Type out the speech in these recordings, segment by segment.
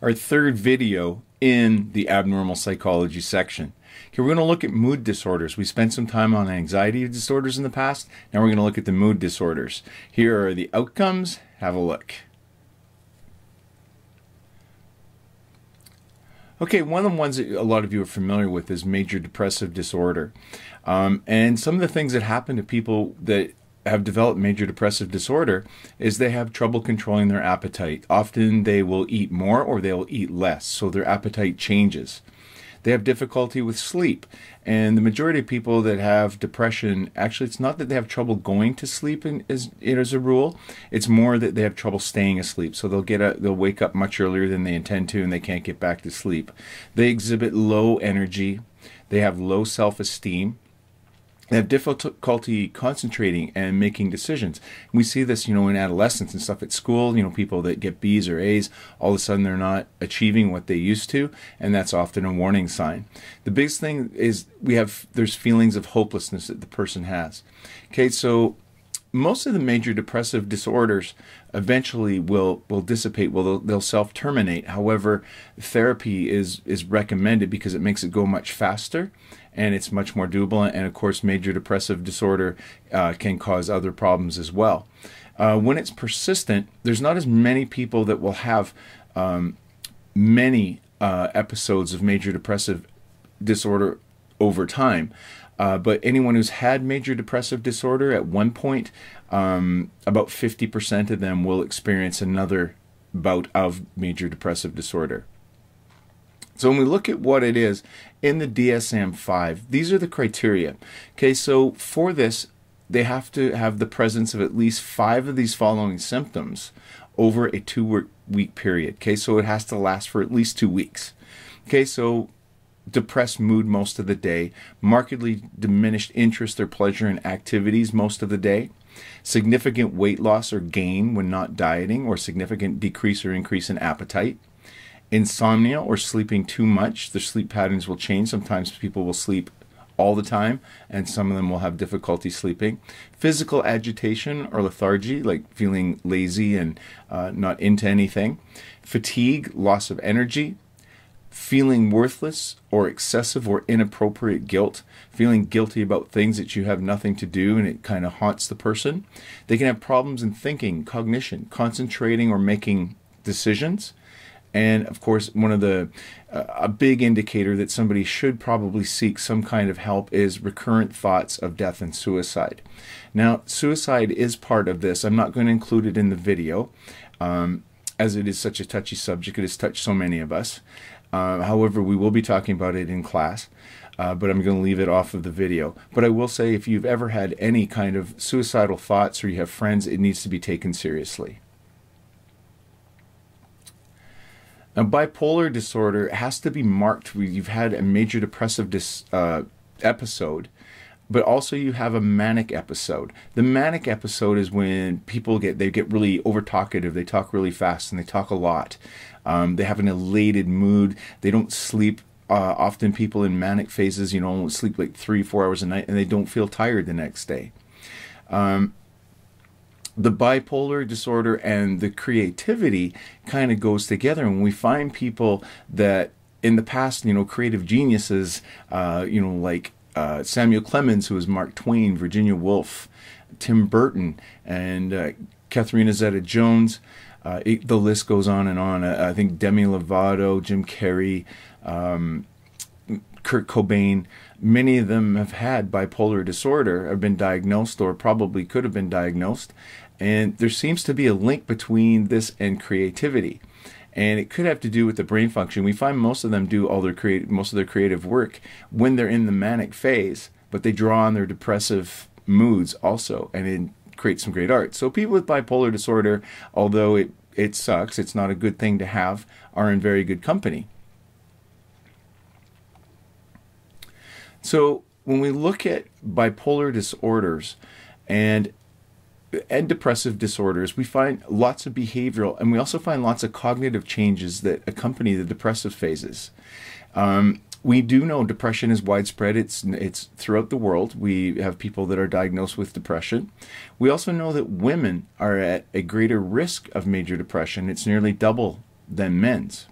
our third video in the abnormal psychology section. Okay, we're going to look at mood disorders. We spent some time on anxiety disorders in the past. Now we're going to look at the mood disorders. Here are the outcomes. Have a look. Okay, one of the ones that a lot of you are familiar with is major depressive disorder. And some of the things that happen to people that have developed major depressive disorder is they have trouble controlling their appetite. Often they will eat more or they'll eat less, so their appetite changes. They have difficulty with sleep, and the majority of people that have depression, actually it's not that they have trouble going to sleep as a rule, it's more that they have trouble staying asleep. So they'll wake up much earlier than they intend to and they can't get back to sleep. They exhibit low energy, they have low self-esteem. They have difficulty concentrating and making decisions. We see this, in adolescence and stuff at school. People that get B's or A's, all of a sudden they're not achieving what they used to, and that's often a warning sign. The biggest thing is there's feelings of hopelessness that the person has. Okay, so most of the major depressive disorders eventually will dissipate. Well, they'll self-terminate. However, therapy is recommended because it makes it go much faster and it's much more doable. And of course, major depressive disorder can cause other problems as well. When it's persistent, there's not as many people that will have many episodes of major depressive disorder over time. But anyone who's had major depressive disorder at one point, about 50% of them will experience another bout of major depressive disorder. So when we look at what it is in the DSM-5, these are the criteria. Okay, so for this, they have to have the presence of at least 5 of these following symptoms over a 2-week period. Okay, so it has to last for at least 2 weeks. Okay, so depressed mood most of the day, markedly diminished interest or pleasure in activities most of the day, significant weight loss or gain when not dieting, or significant decrease or increase in appetite, insomnia or sleeping too much. Their sleep patterns will change. Sometimes people will sleep all the time, and some of them will have difficulty sleeping. Physical agitation or lethargy, like feeling lazy and not into anything. Fatigue, loss of energy. Feeling worthless or excessive or inappropriate guilt, feeling guilty about things that you have nothing to do and it kind of haunts the person. They can have problems in thinking, cognition, concentrating or making decisions. And of course, one of a big indicator that somebody should probably seek some kind of help is recurrent thoughts of death and suicide. Now, suicide is part of this. I'm not going to include it in the video as it is such a touchy subject. It has touched so many of us. However, we will be talking about it in class, but I'm going to leave it off of the video. But I will say, if you've ever had any kind of suicidal thoughts or you have friends, it needs to be taken seriously. Now, bipolar disorder has to be marked where you've had a major depressive episode, but also you have a manic episode. The manic episode is when people get really over-talkative, they talk really fast, and they talk a lot. They have an elated mood. They don't sleep. Often people in manic phases, won't sleep like 3-4 hours a night, and they don't feel tired the next day. The bipolar disorder and the creativity kind of goes together. And we find people that in the past, creative geniuses, like Samuel Clemens, who was Mark Twain, Virginia Woolf, Tim Burton, and Catherine Zeta-Jones. The list goes on and on. I think Demi Lovato, Jim Carrey, Kurt Cobain, many of them have had bipolar disorder, have been diagnosed or probably could have been diagnosed. And there seems to be a link between this and creativity. And it could have to do with the brain function. We find most of them do most of their creative work when they're in the manic phase, but they draw on their depressive moods also, and it creates some great art. So people with bipolar disorder, although it sucks, it's not a good thing to have, are in very good company. So when we look at bipolar disorders and depressive disorders, we find lots of behavioral, and we also find lots of cognitive changes that accompany the depressive phases. We do know depression is widespread. It's throughout the world. We have people that are diagnosed with depression. We also know that women are at a greater risk of major depression. It's nearly double than men's.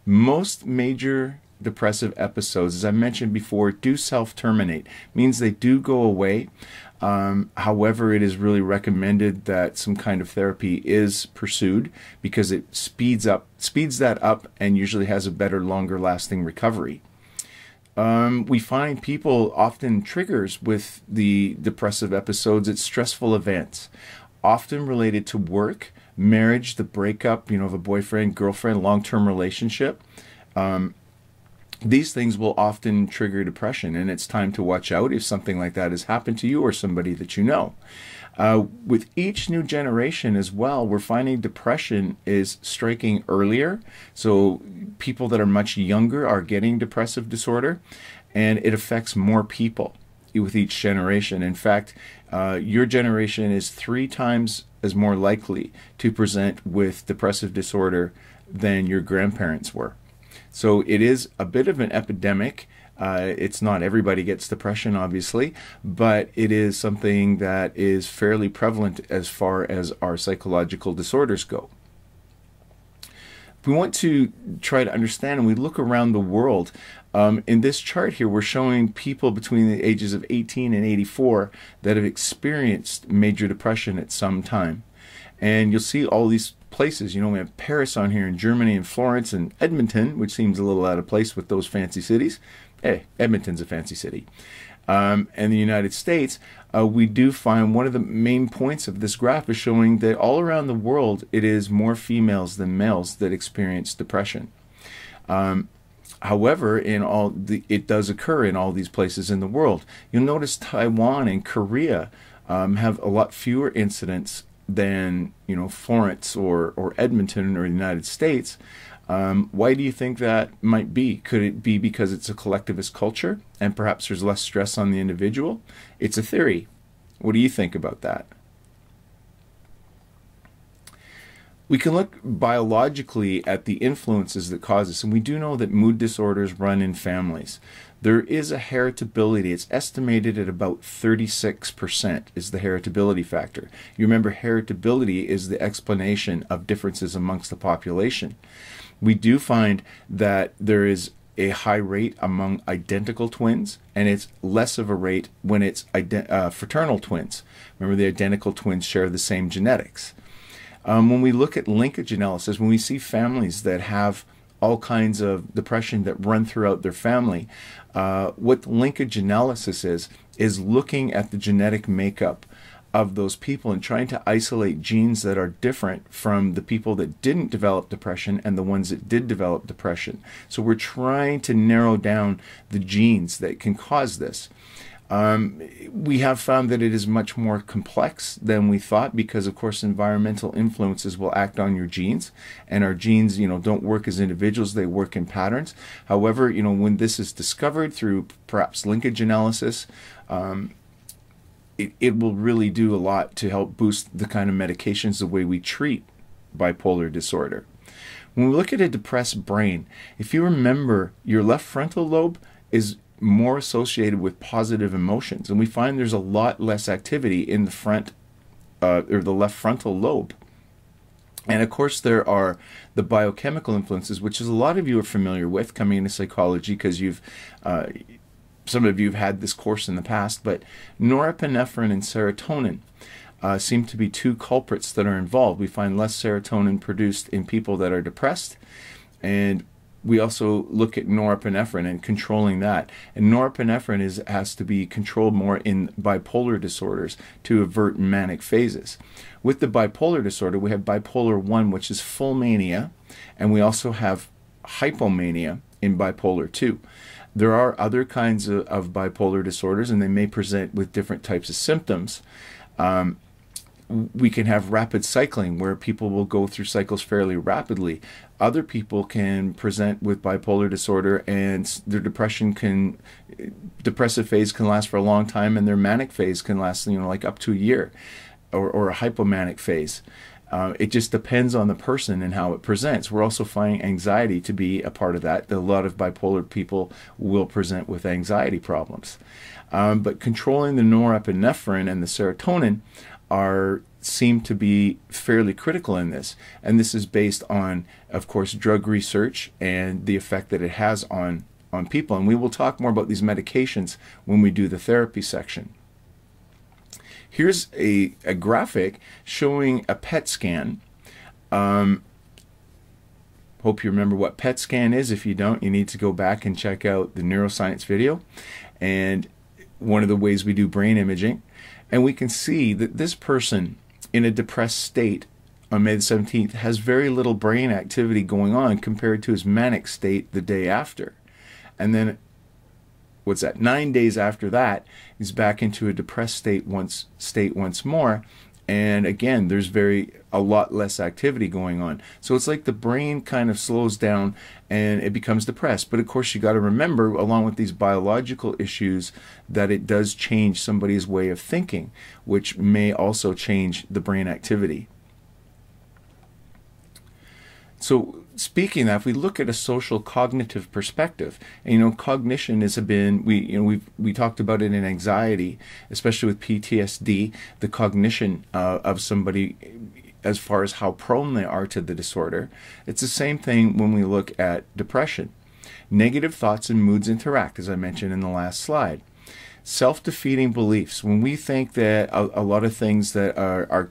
Most major depressive episodes, as I mentioned before, do self-terminate. Means they do go away. However, it is really recommended that some kind of therapy is pursued because it speeds that up and usually has a better, longer lasting recovery. We find people often triggers with the depressive episodes. It's stressful events, often related to work, marriage, the breakup, of a boyfriend, girlfriend, long-term relationship. These things will often trigger depression, and it's time to watch out if something like that has happened to you or somebody that you know. With each new generation as well, we're finding depression is striking earlier. So people that are much younger are getting depressive disorder, and it affects more people with each generation. In fact, your generation is 3 times as more likely to present with depressive disorder than your grandparents were. So it is a bit of an epidemic. It's not everybody gets depression, obviously, but it is something that is fairly prevalent as far as our psychological disorders go. We want to try to understand, and we look around the world. In this chart here, we're showing people between the ages of 18 and 84 that have experienced major depression at some time. And you'll see all these places. We have Paris on here in Germany, and Florence, and Edmonton, which seems a little out of place with those fancy cities. Hey, Edmonton's a fancy city. And the United States, we do find one of the main points of this graph is showing that all around the world, it is more females than males that experience depression. However, it does occur in all these places in the world. You'll notice Taiwan and Korea have a lot fewer incidents than Florence or Edmonton or the United States. Why do you think that might be? Could it be because it's a collectivist culture and perhaps there's less stress on the individual? It's a theory. What do you think about that? We can look biologically at the influences that cause this, and we do know that mood disorders run in families. There is a heritability. It's estimated at about 36% is the heritability factor. You remember, heritability is the explanation of differences amongst the population. We do find that there is a high rate among identical twins, and it's less of a rate when it's fraternal twins. Remember, the identical twins share the same genetics. When we look at linkage analysis, when we see families that have all kinds of depression that run throughout their family, what linkage analysis is looking at the genetic makeup of those people and trying to isolate genes that are different from the people that didn't develop depression and the ones that did develop depression. So we're trying to narrow down the genes that can cause this. We have found that it is much more complex than we thought because, of course, environmental influences will act on your genes, and our genes, don't work as individuals, they work in patterns. However, when this is discovered through perhaps linkage analysis, it will really do a lot to help boost the kind of medications, the way we treat bipolar disorder. When we look at a depressed brain, if you remember, your left frontal lobe is more associated with positive emotions, and we find there's a lot less activity in the front or the left frontal lobe. And of course, there are the biochemical influences, which is a lot of you are familiar with coming into psychology because some of you have had this course in the past, but norepinephrine and serotonin seem to be 2 culprits that are involved. We find less serotonin produced in people that are depressed, and we also look at norepinephrine and controlling that. And norepinephrine has to be controlled more in bipolar disorders to avert manic phases. With the bipolar disorder, we have bipolar 1, which is full mania, and we also have hypomania in bipolar 2. There are other kinds of bipolar disorders, and they may present with different types of symptoms. We can have rapid cycling, where people will go through cycles fairly rapidly. Other people can present with bipolar disorder, and their depressive phase can last for a long time, and their manic phase can last, like up to a year, or a hypomanic phase. It just depends on the person and how it presents. We're also finding anxiety to be a part of that. A lot of bipolar people will present with anxiety problems. But controlling the norepinephrine and the serotonin are seem to be fairly critical in this. And this is based on, of course, drug research and the effect that it has on people. And we will talk more about these medications when we do the therapy section. Here's a graphic showing a PET scan. Hope you remember what PET scan is. If you don't, you need to go back and check out the neuroscience video. And one of the ways we do brain imaging. And we can see that this person in a depressed state on May the 17th has very little brain activity going on compared to his manic state the day after. And then, 9 days after that, he's back into a depressed state once more. And again, there's a lot less activity going on. So it's like the brain kind of slows down and it becomes depressed. But of course, you got to remember, along with these biological issues, that it does change somebody's way of thinking, which may also change the brain activity. So speaking of that, if we look at a social cognitive perspective, and cognition has been, we talked about it in anxiety, especially with PTSD, the cognition of somebody as far as how prone they are to the disorder. It's the same thing when we look at depression. Negative thoughts and moods interact, as I mentioned in the last slide. Self-defeating beliefs. When we think that a lot of things that are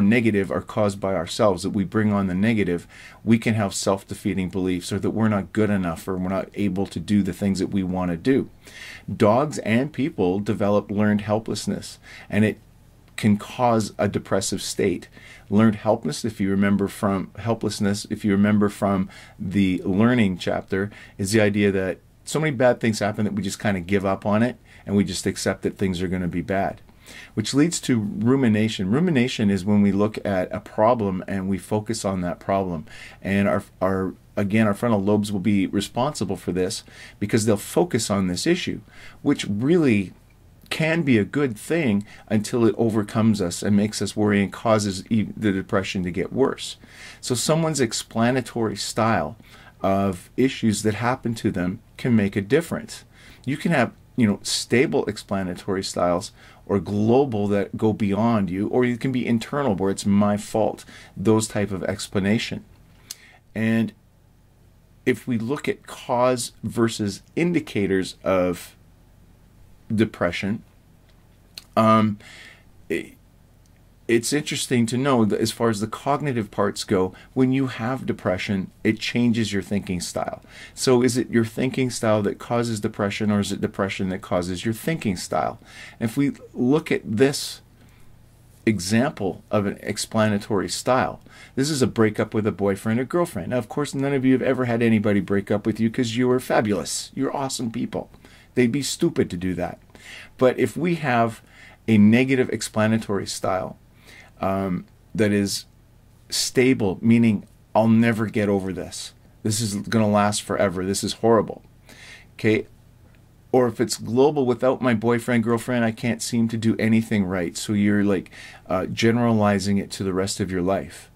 negative are caused by ourselves, that we bring on the negative, we can have self-defeating beliefs, or that we're not good enough, or we're not able to do the things that we want to do. Dogs and people develop learned helplessness, and it can cause a depressive state. Learned helplessness, if you remember from the learning chapter, is the idea that so many bad things happen that we just kind of give up on it, and we just accept that things are going to be bad. Which leads to rumination. Rumination is when we look at a problem and we focus on that problem. And our frontal lobes will be responsible for this because they'll focus on this issue, which really can be a good thing until it overcomes us and makes us worry and causes the depression to get worse. So someone's explanatory style of issues that happen to them can make a difference. You can have stable explanatory styles, or global that go beyond you, or you can be internal where it's my fault, those type of explanation. And if we look at cause versus indicators of depression, it's interesting to know that as far as the cognitive parts go, when you have depression, it changes your thinking style. So is it your thinking style that causes depression, or is it depression that causes your thinking style? And if we look at this example of an explanatory style, this is a breakup with a boyfriend or girlfriend. Now, of course, none of you have ever had anybody break up with you because you were fabulous. You're awesome people. They'd be stupid to do that. But if we have a negative explanatory style, that is stable, meaning I'll never get over this. This is going to last forever. This is horrible. Okay? Or if it's global, without my boyfriend, girlfriend, I can't seem to do anything right. So you're like generalizing it to the rest of your life.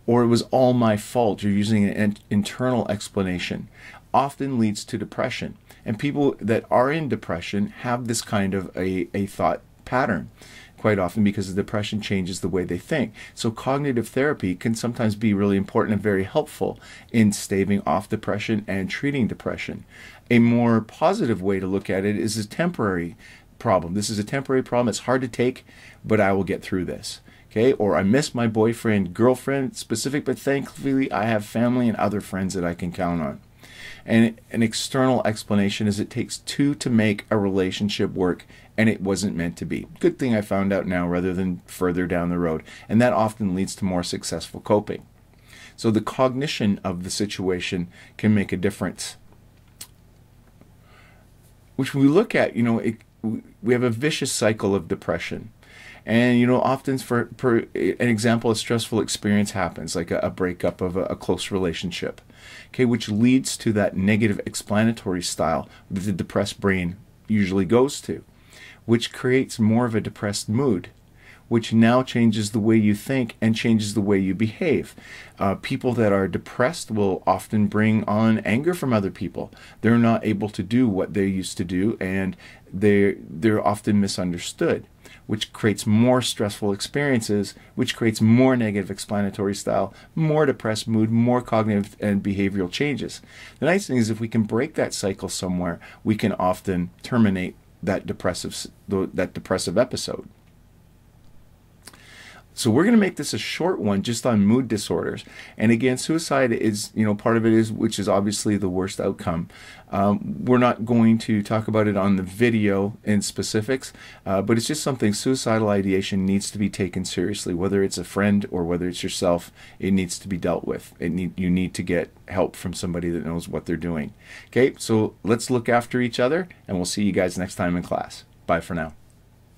Or it was all my fault. You're using an internal explanation. Often leads to depression. And people that are in depression have this kind of a thought pattern quite often, because the depression changes the way they think. So cognitive therapy can sometimes be really important and very helpful in staving off depression and treating depression. A more positive way to look at it is a temporary problem. This is a temporary problem. It's hard to take, but I will get through this. Okay? Or I miss my boyfriend, girlfriend, specific, but thankfully I have family and other friends that I can count on. And an external explanation is it takes two to make a relationship work, and it wasn't meant to be. Good thing I found out now rather than further down the road. And that often leads to more successful coping. So the cognition of the situation can make a difference. Which we look at, we have a vicious cycle of depression. And, often for an example, a stressful experience happens, like a breakup of a close relationship, okay, which leads to that negative explanatory style that the depressed brain usually goes to, which creates more of a depressed mood, which now changes the way you think and changes the way you behave. People that are depressed will often bring on anger from other people. They're not able to do what they used to do, and they're often misunderstood. which creates more stressful experiences, which creates more negative explanatory style, more depressed mood, more cognitive and behavioral changes. The nice thing is if we can break that cycle somewhere, we can often terminate that depressive episode. So we're going to make this a short one just on mood disorders. And again, suicide is, part of it is, which is obviously the worst outcome. We're not going to talk about it on the video in specifics, but it's just something, suicidal ideation needs to be taken seriously. Whether it's a friend or whether it's yourself, it needs to be dealt with. You need to get help from somebody that knows what they're doing. Okay, so let's look after each other, and we'll see you guys next time in class. Bye for now.